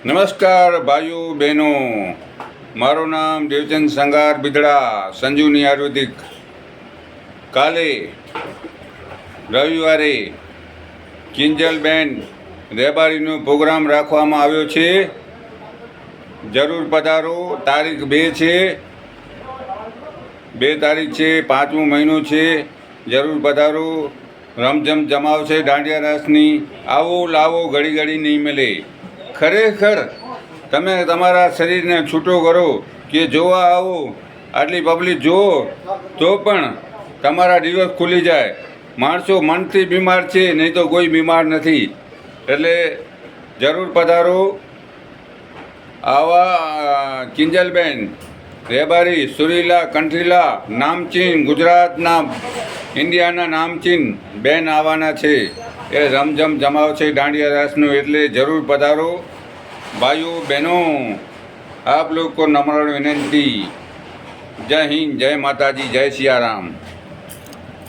નમસ્કાર ભાઈઓ બહેનો, મારું નામ દેવચંદ સંગાર બિદડા, સંજીવની આયુર્વેદિક. કાલે રવિવારે કિંજલબેન રેબારીનો પ્રોગ્રામ રાખવામાં આવ્યો છે. જરૂર પધારો. તારીખ 2 છે, 2 તારીખ છે, 5મો મહિનો છે. જરૂર પધારો. રમઝમ જમાવ છે દાંડિયા રાસની. આવો લાવો, ઘડી ઘડી નહીં મળે. ખરેખર તમે તમારા શરીરને છૂટો કરો કે જોવા આવો, આટલી પબ્લિક જુઓ તો પણ તમારા દિવસ ખુલી જાય. માણસો મનથી બીમાર છે, નહીં તો કોઈ બીમાર નથી. એટલે જરૂર પધારો. આવા કિંજલબેન રેબારી, સુરીલા, કંઠીલા, નામચીન, ગુજરાતના, ઇન્ડિયાના નામચીન બેન આવવાના છે. એ રમઝમ જમાવ છે દાંડિયા રાસનું. એટલે જરૂર પધારો ભાઈઓ બહેનો. આપ લોકો નમ્ર વિનંતી. જય હિન્દ, જય માતાજી, જય સિયારામ.